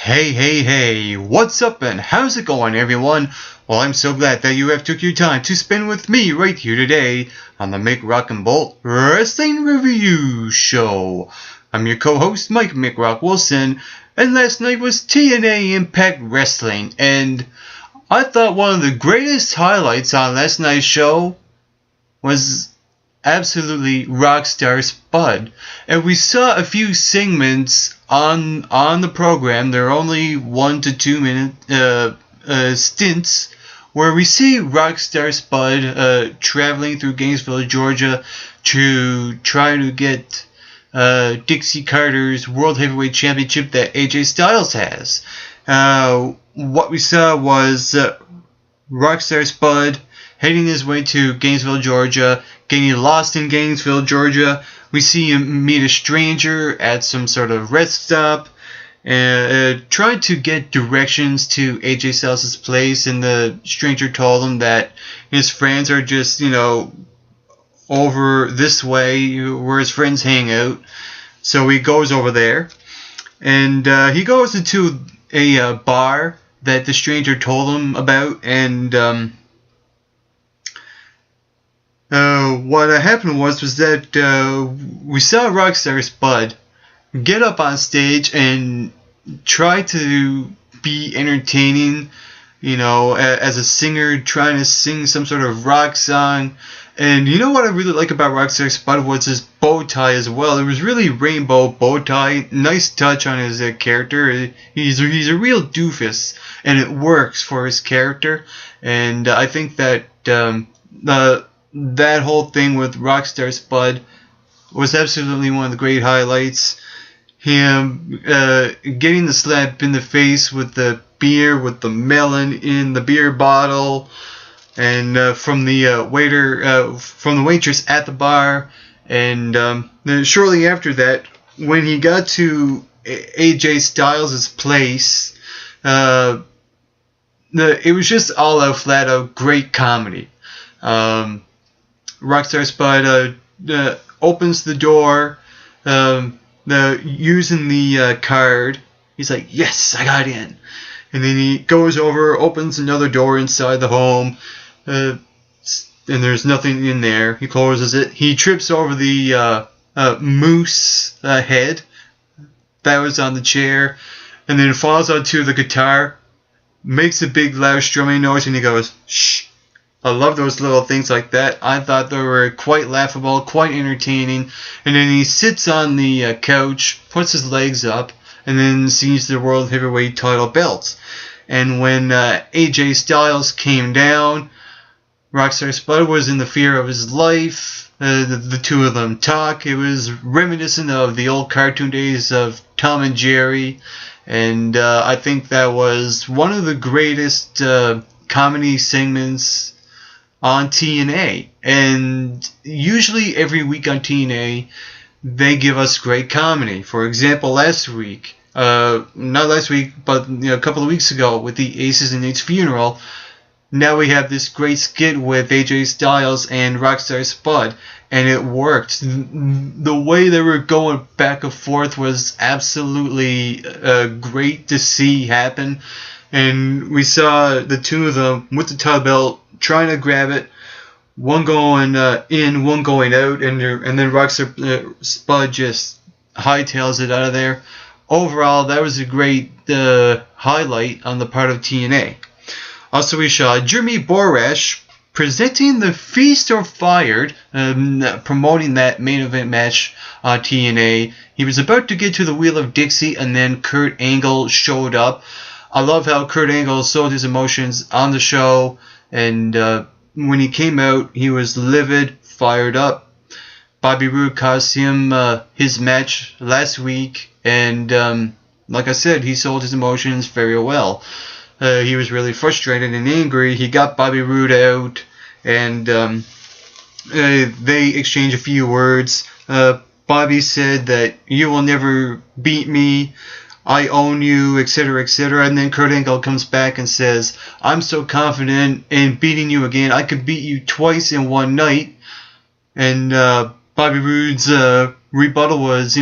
Hey, what's up and how's it going, everyone? Well, I'm so glad that you have took your time to spend with me right here today on the Mick Rock and Bolt Wrestling Review Show. I'm your co-host, Mike McRock Wilson, and last night was TNA Impact Wrestling, and I thought one of the greatest highlights on last night's show was absolutely Rockstar Spud. And we saw a few segments on the program. They're only 1 to 2 minute stints where we see Rockstar Spud traveling through Gainesville, Georgia to try to get Dixie Carter's World Heavyweight Championship that AJ Styles has. What we saw was Rockstar Spud heading his way to Gainesville, Georgia, getting lost in Gainesville, Georgia. We see him meet a stranger at some sort of rest stop, trying to get directions to AJ Styles' place, and the stranger told him that his friends are just, over this way where his friends hang out. So he goes over there, and he goes into a bar that the stranger told him about, and what happened was that we saw Rockstar Spud get up on stage and try to be entertaining, as a singer trying to sing some sort of rock song. And you know what I really like about Rockstar Spud was his bow tie as well. It was really rainbow bow tie, nice touch on his character. He's a real doofus, and it works for his character. And I think that that whole thing with Rockstar Spud was absolutely one of the great highlights. Him getting the slap in the face with the beer, with the melon in the beer bottle, and from the from the waitress at the bar. And then shortly after that, when he got to AJ Styles' place, it was just all out, flat out great comedy. Rockstar Spud opens the door, using the card. He's like, yes, I got in. And then he goes over, opens another door inside the home, and there's nothing in there. He closes it. He trips over the moose head that was on the chair, and then falls onto the guitar, makes a big loud strumming noise, and he goes, shh. I love those little things like that. I thought they were quite laughable, quite entertaining. And then he sits on the couch, puts his legs up, and then sees the World Heavyweight title belt. And when AJ Styles came down, Rockstar Spud was in the fear of his life. The two of them talk. It was reminiscent of the old cartoon days of Tom and Jerry. And I think that was one of the greatest comedy segments on TNA. And usually every week on TNA they give us great comedy. For example, last week, not last week, but a couple of weeks ago with the Aces and Eights funeral, now we have this great skit with AJ Styles and Rockstar Spud, and it worked. The way they were going back and forth was absolutely great to see happen. And we saw the two of them with the title belt trying to grab it, one going in, one going out, and then Rockstar Spud just hightails it out of there. Overall, that was a great highlight on the part of TNA. Also, we saw Jeremy Borash presenting the Feast or Fired, promoting that main event match on TNA. He was about to get to the Wheel of Dixie, and then Kurt Angle showed up. I love how Kurt Angle sold his emotions on the show, and when he came out, he was livid, fired up. Bobby Roode cost him his match last week, and like I said, he sold his emotions very well. He was really frustrated and angry. He got Bobby Roode out, and they exchanged a few words. Bobby said that you will never beat me, I own you, etc., etc. And then Kurt Angle comes back and says, I'm so confident in beating you again, I could beat you twice in one night. And Bobby Roode's rebuttal was,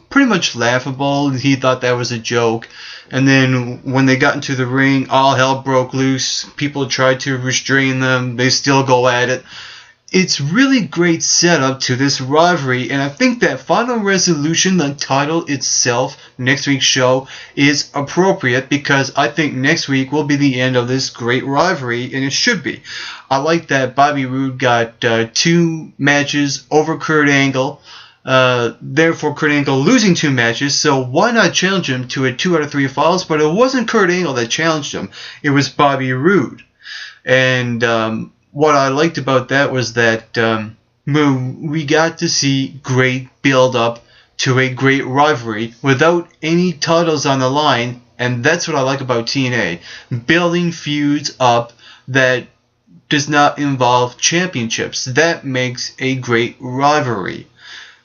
pretty much laughable. He thought that was a joke. And then when they got into the ring, all hell broke loose. People tried to restrain them. They still go at it. It's really great setup to this rivalry, and I think that final resolution, the title itself, next week's show, is appropriate because I think next week will be the end of this great rivalry, and it should be. I like that Bobby Roode got 2 matches over Kurt Angle, therefore Kurt Angle losing 2 matches, so why not challenge him to a 2 out of 3 falls? But it wasn't Kurt Angle that challenged him, it was Bobby Roode. And what I liked about that was that we got to see great build-up to a great rivalry without any titles on the line, and that's what I like about TNA. Building feuds up that does not involve championships. That makes a great rivalry.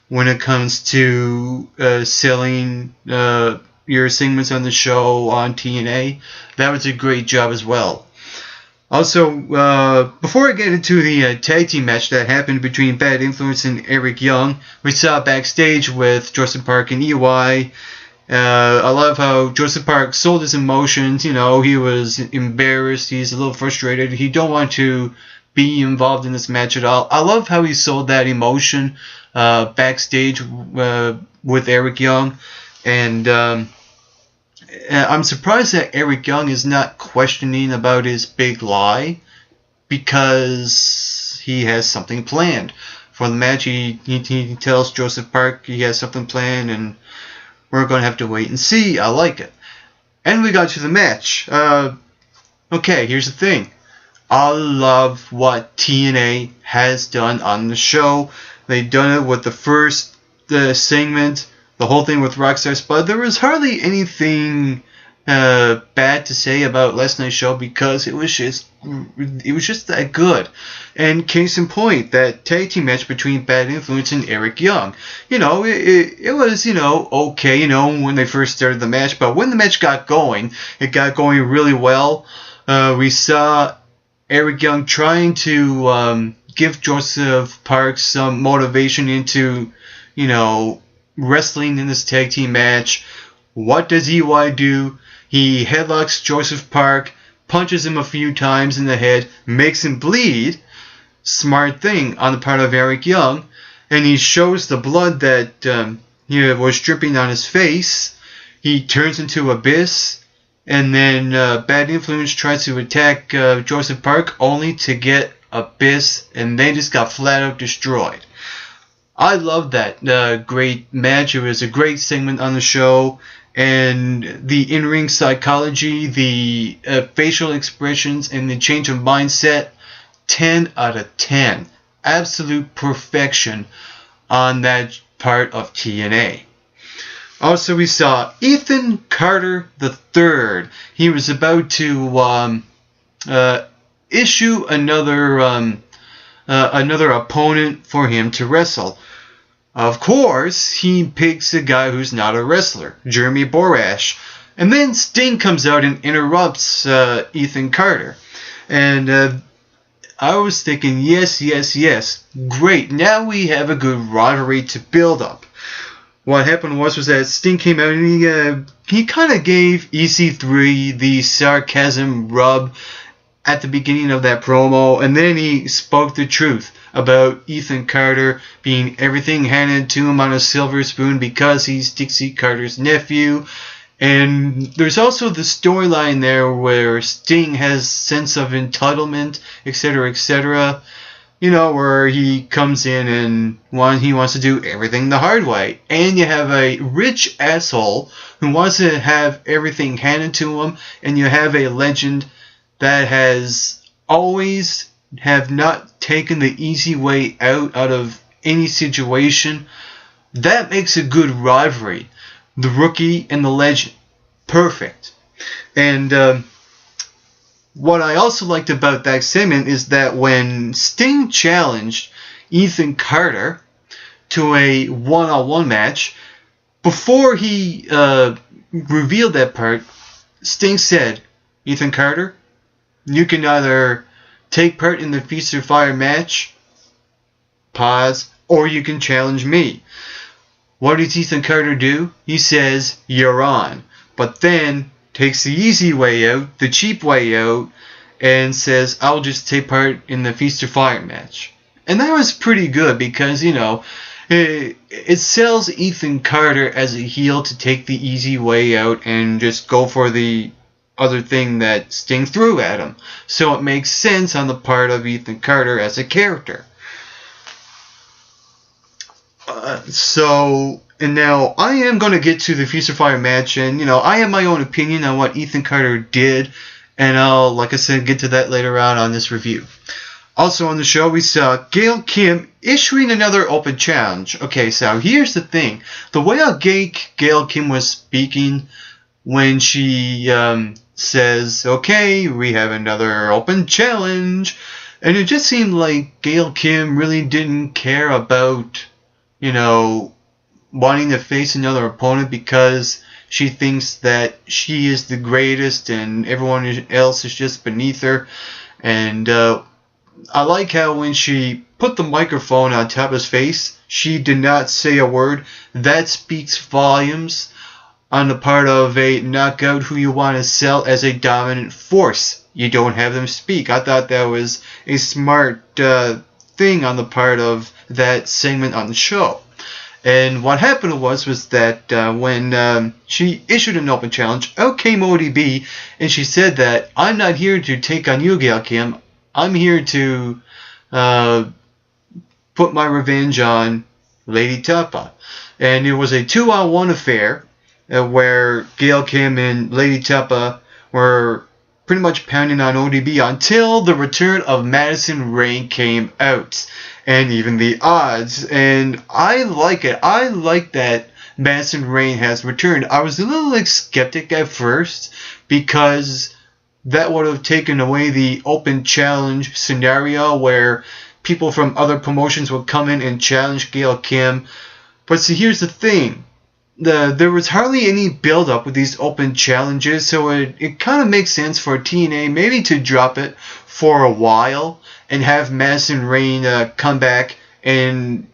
When it comes to selling your segments on the show on TNA, that was a great job as well. Also, before I get into the tag team match that happened between Bad Influence and Eric Young, we saw backstage with Joseph Park and EY. I love how Joseph Park sold his emotions. He was embarrassed. He's a little frustrated. He don't want to be involved in this match at all. I love how he sold that emotion backstage with Eric Young. And I'm surprised that Eric Young is not questioning about his big lie, because he has something planned for the match. He tells Joseph Park he has something planned, and we're going to have to wait and see. I like it. And we got to the match. Okay, here's the thing. I love what TNA has done on the show. They've done it with the first segment, the whole thing with Rockstar Spud. There was hardly anything bad to say about last night's show because it was just that good. And case in point, that tag team match between Bad Influence and Eric Young. It was, okay, when they first started the match, but when the match got going, it got going really well. We saw Eric Young trying to give Joseph Park some motivation into, wrestling in this tag team match. What does EY do? He headlocks Joseph Park, punches him a few times in the head, makes him bleed. Smart thing on the part of Eric Young. And he shows the blood that was dripping on his face. He turns into Abyss. And then Bad Influence tries to attack Joseph Park, only to get Abyss, and they just got flat out destroyed. I love that great match. It was a great segment on the show, and the in-ring psychology, the facial expressions, and the change of mindset, 10 out of 10. Absolute perfection on that part of TNA. Also, we saw Ethan Carter III. He was about to issue another opponent for him to wrestle. Of course, he picks a guy who's not a wrestler, Jeremy Borash. And then Sting comes out and interrupts Ethan Carter. And I was thinking, yes, great. Now we have a good rivalry to build up. What happened was that Sting came out and he kind of gave EC3 the sarcasm rub at the beginning of that promo, and then he spoke the truth about Ethan Carter being everything handed to him on a silver spoon because he's Dixie Carter's nephew. And there's also the storyline there where Sting has sense of entitlement, etc., etc., where he comes in and he wants to do everything the hard way. And you have a rich asshole who wants to have everything handed to him, and you have a legend that has always have not taken the easy way out of any situation. That makes a good rivalry. The rookie and the legend. Perfect. And what I also liked about that segment is that when Sting challenged Ethan Carter to a one-on-one match, before he revealed that part, Sting said, Ethan Carter, you can either take part in the Feast or Fire match, pause, or you can challenge me. What does Ethan Carter do? He says, "You're on," but then takes the easy way out, the cheap way out, and says, "I'll just take part in the Feast or Fire match." And that was pretty good because, it sells Ethan Carter as a heel to take the easy way out and just go for the other thing that Sting threw at him. So it makes sense on the part of Ethan Carter as a character. And now I am going to get to the Feast or Fire match, and I have my own opinion on what Ethan Carter did, and I'll, like I said, get to that later on this review. Also on the show, we saw Gail Kim issuing another open challenge. Okay, so here's the thing. The way Gail Kim was speaking when she says, "Okay, we have another open challenge," and it just seemed like Gail Kim really didn't care about, wanting to face another opponent because she thinks that she is the greatest and everyone else is just beneath her. And I like how when she put the microphone on top of his face, she did not say a word. That speaks volumes on the part of a knockout who you want to sell as a dominant force. You don't have them speak. I thought that was a smart thing on the part of that segment on the show. And what happened was that when she issued an open challenge, out came ODB, and she said that, "I'm not here to take on you, Gail Kim. I'm here to put my revenge on Lady Tapa." And it was a 2-on-1 affair where Gail Kim and Lady Tapa were pretty much pounding on ODB until the return of Madison Rayne came out. And even the odds. And I like it. I like that Madison Rayne has returned. I was a little skeptic at first because that would have taken away the open challenge scenario where people from other promotions would come in and challenge Gail Kim. But see, here's the thing. There was hardly any build-up with these open challenges, so it kind of makes sense for TNA maybe to drop it for a while and have Madison Rayne come back and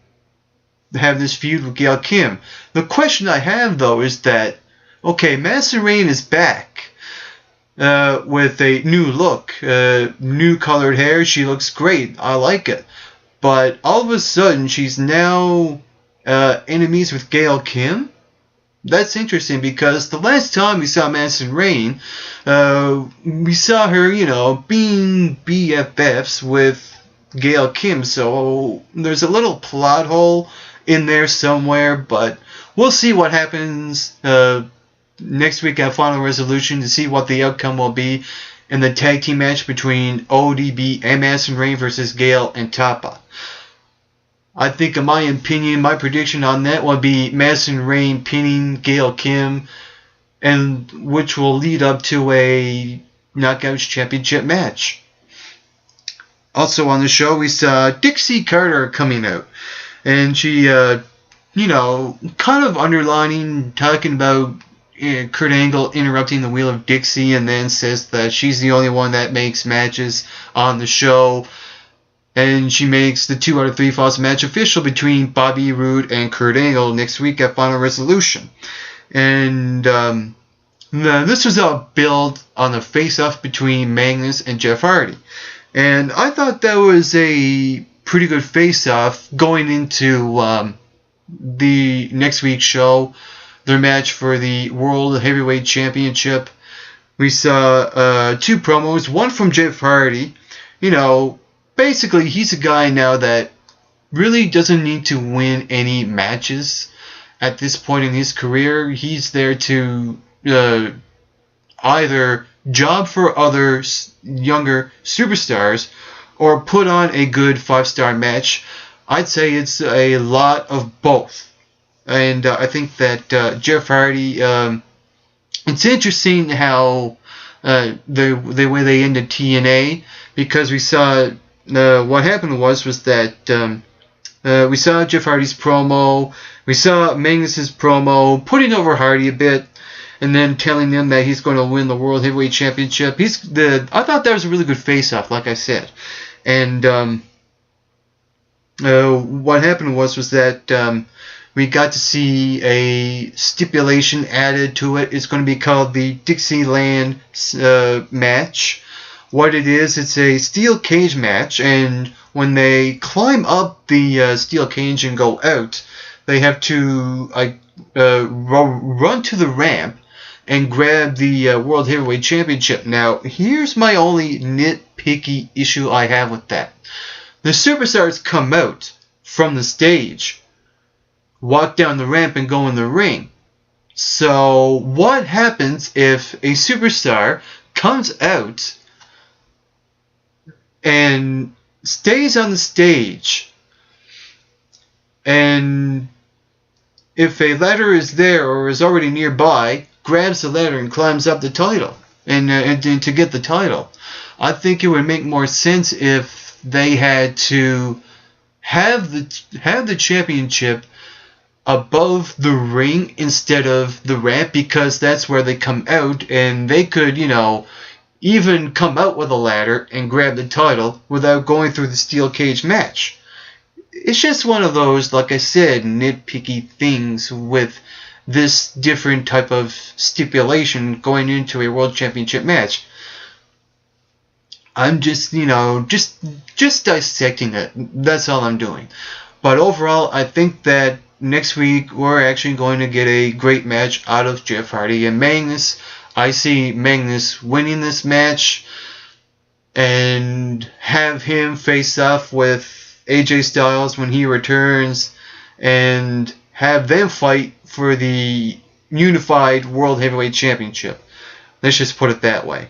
have this feud with Gail Kim. The question I have, though, is that, okay, Madison Rayne is back with a new look, new colored hair. She looks great. I like it. But all of a sudden, she's now enemies with Gail Kim? That's interesting because the last time we saw Madison Rayne, we saw her, being BFFs with Gail Kim. So there's a little plot hole in there somewhere, but we'll see what happens next week at Final Resolution to see what the outcome will be in the tag team match between ODB and Madison Rayne versus Gail and Tapa. I think, in my opinion, my prediction on that will be Madison Rayne pinning Gail Kim, and which will lead up to a Knockouts Championship match. Also on the show, we saw Dixie Carter coming out, and she, kind of underlining, talking about Kurt Angle interrupting the Wheel of Dixie, and then says that she's the only one that makes matches on the show. And she makes the 2 out of 3 falls match official between Bobby Roode and Kurt Angle next week at Final Resolution. And this was a build on the face-off between Magnus and Jeff Hardy. And I thought that was a pretty good face-off going into the next week's show, their match for the World Heavyweight Championship. We saw 2 promos, one from Jeff Hardy. Basically, he's a guy now that really doesn't need to win any matches at this point in his career. He's there to either job for other younger superstars or put on a good 5-star match. I'd say it's a lot of both. And I think that Jeff Hardy, it's interesting how the way they ended TNA, because we saw what happened was that we saw Jeff Hardy's promo, we saw Magnus's promo, putting over Hardy a bit, and then telling them that he's going to win the World Heavyweight Championship. I thought that was a really good face-off, like I said. And what happened was that We got to see a stipulation added to it. It's going to be called the Dixieland match. What it is, it's a steel cage match, and when they climb up the steel cage and go out, they have to run to the ramp and grab the World Heavyweight Championship. Now, here's my only nitpicky issue I have with that. The superstars come out from the stage, walk down the ramp, and go in the ring. So, what happens if a superstar comes out and stays on the stage, and if a ladder is there or is already nearby, grabs the ladder and climbs up the title and to get the title? I think it would make more sense if they had to have the championship above the ring instead of the ramp, because that's where they come out, and they could, even come out with a ladder and grab the title without going through the steel cage match. It's just one of those, like I said, nitpicky things with this different type of stipulation going into a world championship match. I'm just, just dissecting it. That's all I'm doing. But overall, I think that next week we're actually going to get a great match out of Jeff Hardy and Magnus. I see Magnus winning this match and have him face off with AJ Styles when he returns, and have them fight for the unified World Heavyweight Championship. Let's just put it that way.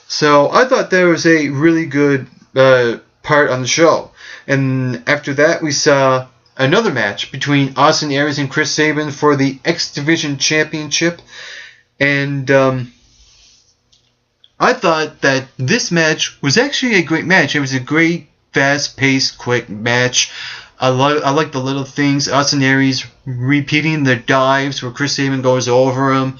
So I thought that was a really good part on the show. And after that, we saw another match between Austin Aries and Chris Sabin for the X Division Championship. And I thought that this match was actually a great match. It was a great, fast-paced, quick match. I like the little things. Austin Aries repeating the dives where Chris Sabin goes over him,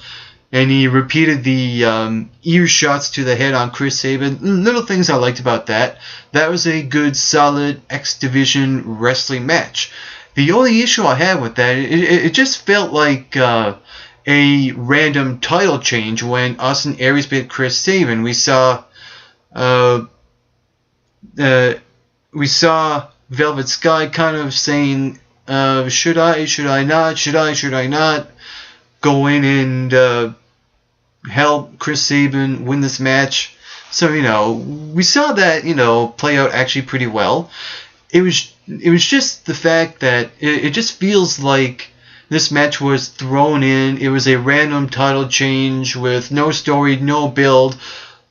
and he repeated the ear shots to the head on Chris Sabin. Little things I liked about that. That was a good, solid X Division wrestling match. The only issue I had with that, it just felt like a random title change when Austin Aries beat Chris Sabin. We saw Velvet Sky kind of saying, should I not go in and help Chris Sabin win this match? So, we saw that, play out actually pretty well. It was just the fact that it just feels like this match was thrown in. It was a random title change with no story, no build.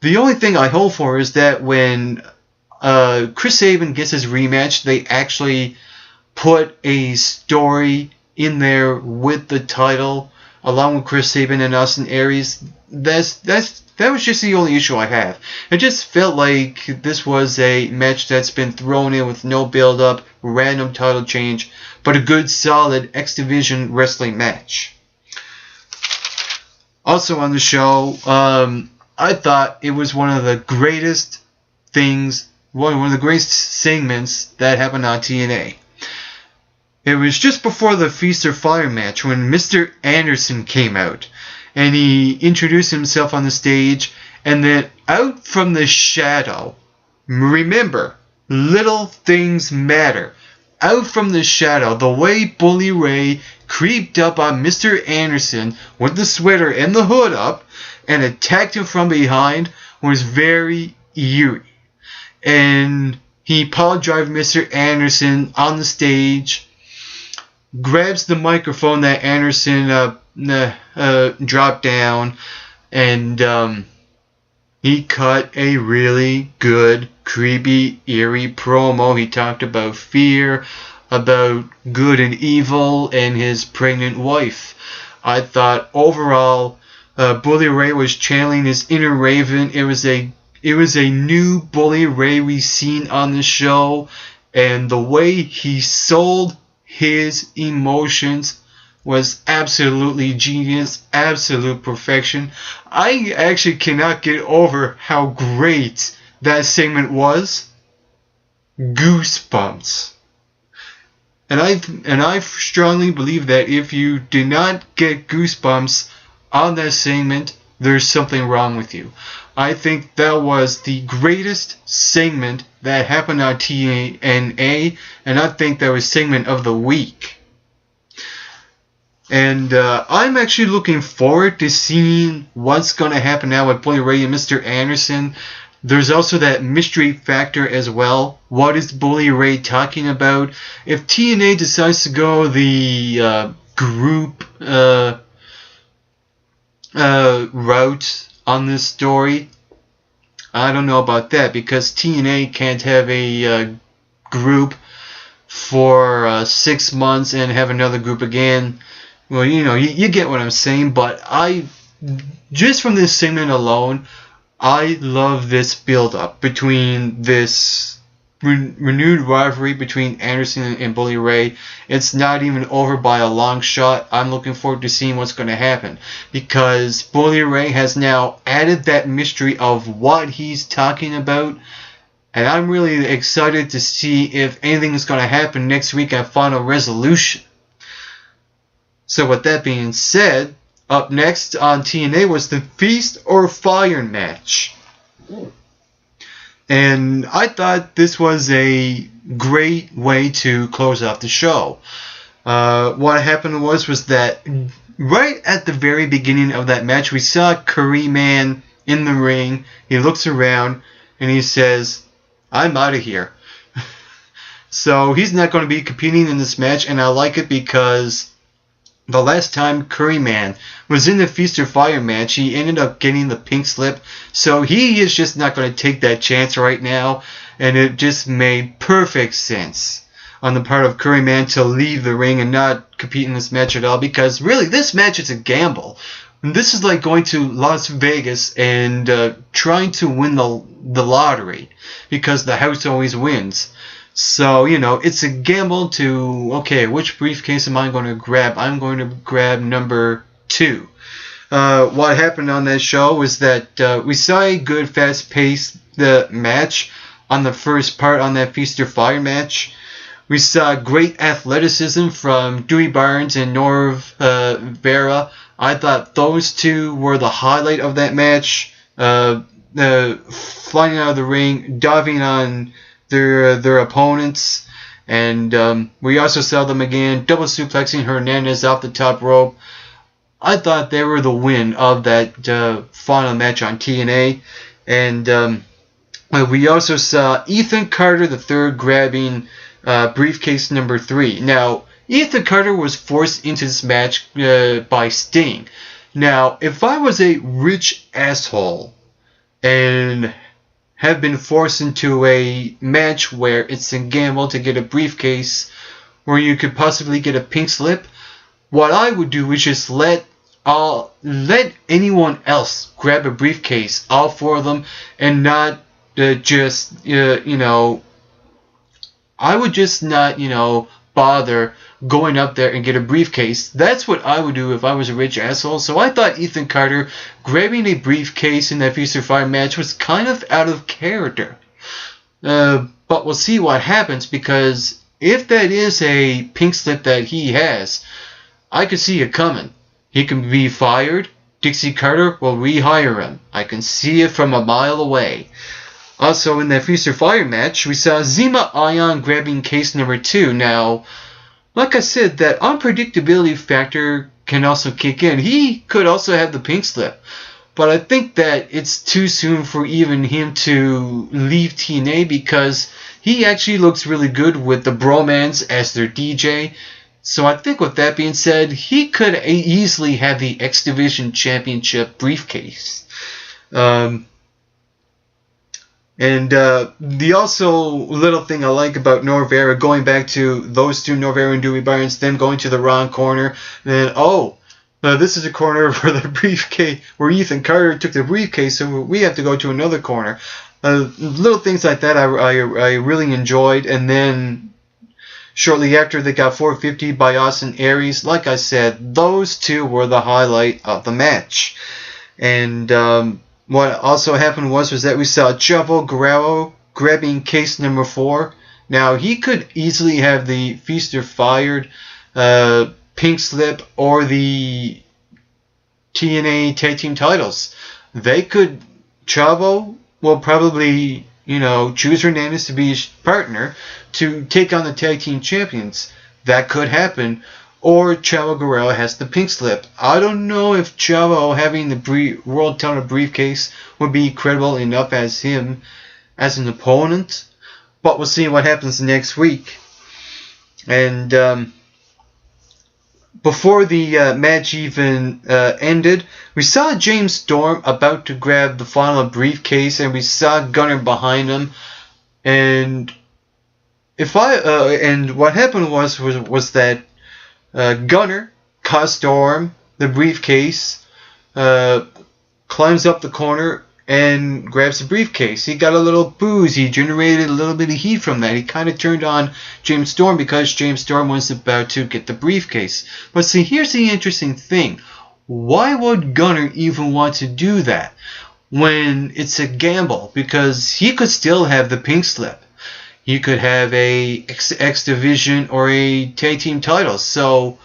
The only thing I hope for is that when Chris Sabin gets his rematch, they actually put a story in there with the title, along with Chris Sabin and Austin Aries. That was just the only issue I have. It just felt like this was a match that's been thrown in with no build-up, random title change, but a good, solid X Division wrestling match. Also on the show, I thought it was one of the greatest things, one of the greatest segments that happened on TNA. It was just before the Feast or Fire match when Mr. Anderson came out, and he introduced himself on the stage, and then out from the shadow, remember, little things matter. Out from the shadow, the way Bully Ray creeped up on Mr. Anderson with the sweater and the hood up and attacked him from behind was very eerie. And he power drived Mr. Anderson on the stage, grabs the microphone that Anderson dropped down, and he cut a really good, creepy, eerie promo. He talked about fear, about good and evil, and his pregnant wife. I thought overall, Bully Ray was channeling his inner Raven. It was a new Bully Ray we've seen on the show, and the way he sold his emotions was absolutely genius, absolute perfection. I actually cannot get over how great that segment was. Goosebumps. And I strongly believe that if you do not get goosebumps on that segment, there's something wrong with you. I think that was the greatest segment that happened on TNA, and I think that was segment of the week. And I'm actually looking forward to seeing what's going to happen now with Bully Ray and Mr. Anderson. There's also that mystery factor as well. What is Bully Ray talking about? If TNA decides to go the group route on this story, I don't know about that, because TNA can't have a group for 6 months and have another group again. Well, you get what I'm saying, but just from this segment alone, I love this build-up between this renewed rivalry between Anderson and Bully Ray. It's not even over by a long shot. I'm looking forward to seeing what's going to happen, because Bully Ray has now added that mystery of what he's talking about, and I'm really excited to see if anything is going to happen next week at Final Resolution. So with that being said, up next on TNA was the Feast or Fire match. And I thought this was a great way to close off the show. What happened was that right at the very beginning of that match, we saw Curry Man in the ring. He looks around and he says, "I'm out of here." So he's not going to be competing in this match, and I like it because the last time Curry Man was in the Feast or Fire match, he ended up getting the pink slip. So he is just not going to take that chance right now. And it just made perfect sense on the part of Curry Man to leave the ring and not compete in this match at all. Because really, this match is a gamble. This is like going to Las Vegas and trying to win the lottery. Because the house always wins. So, it's a gamble to, okay, which briefcase am I going to grab? I'm going to grab number 2. What happened on that show was that we saw a good, fast-paced match on the first part on that Feast or Fire match. We saw great athleticism from Dewey Barnes and Norv Vera. I thought those two were the highlight of that match. Flying out of the ring, diving on their opponents, and we also saw them again double suplexing Hernandez off the top rope. I thought they were the win of that final match on TNA, and we also saw Ethan Carter III grabbing briefcase number 3. Now, Ethan Carter was forced into this match by Sting. Now, if I was a rich asshole and have been forced into a match where it's a gamble to get a briefcase where you could possibly get a pink slip, what I would do is just let anyone else grab a briefcase, all 4 of them, and not I would just not, bother going up there and get a briefcase. That's what I would do if I was a rich asshole. So I thought Ethan Carter grabbing a briefcase in that Feast or Fire match was kind of out of character. But we'll see what happens, because if that is a pink slip that he has, I could see it coming. He can be fired. Dixie Carter will rehire him. I can see it from a mile away. Also, in that Feast or Fire match, we saw Zema Ion grabbing case number 2. Now, like I said, that unpredictability factor can also kick in. He could also have the pink slip. But I think that it's too soon for even him to leave TNA, because he actually looks really good with the Bromans as their DJ. So I think with that being said, he could easily have the X Division Championship briefcase. And the also little thing I like about Norv Vera, going back to those two, Norv Vera and Dewey Barnes, them going to the wrong corner, then this is a corner where the briefcase, where Ethan Carter took the briefcase, so we have to go to another corner. Little things like that I really enjoyed. And then shortly after, they got 450 by Austin Aries. Like I said, those two were the highlight of the match. And what also happened was that we saw Chavo Guerrero grabbing case number 4. Now, he could easily have the Feast or Fired, Pink Slip, or the TNA Tag Team titles. Chavo will probably, choose Hernandez to be his partner to take on the Tag Team Champions. That could happen. Or Chavo Guerrero has the Pink Slip. I don't know if Chavo having the World Title briefcase would be credible enough as him as an opponent. But we'll see what happens next week. And before the match even ended, we saw James Storm about to grab the final briefcase, and we saw Gunner behind him. And what happened was that Gunner caught Storm the briefcase, climbs up the corner, and grabs the briefcase. He got a little booze. He generated a little bit of heat from that. He kind of turned on James Storm because James Storm was about to get the briefcase. But see, here's the interesting thing. Why would Gunner even want to do that when it's a gamble? Because he could still have the Pink Slip. He could have a X Division or a Tag Team title. So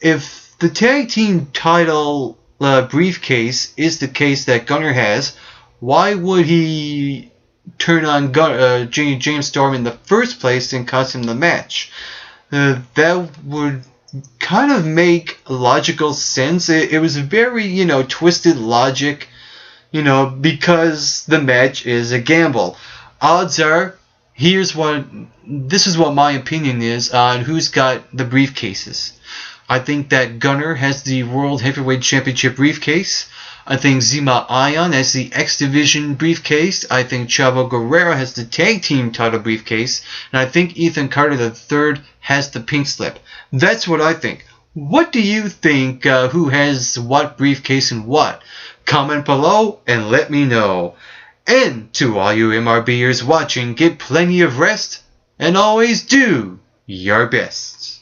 if the Tag Team title briefcase is the case that Gunner has, why would he turn on James Storm in the first place and cost him the match? That would kind of make logical sense. It was very, twisted logic, because the match is a gamble. Odds are, this is what my opinion is on who's got the briefcases. I think that Gunner has the World Heavyweight Championship briefcase. I think Zema Ion has the X Division briefcase. I think Chavo Guerrero has the Tag Team title briefcase. And I think Ethan Carter III has the Pink Slip. That's what I think. What do you think? Who has what briefcase and what? Comment below and let me know. And to all you MRBers watching, get plenty of rest and always do your best.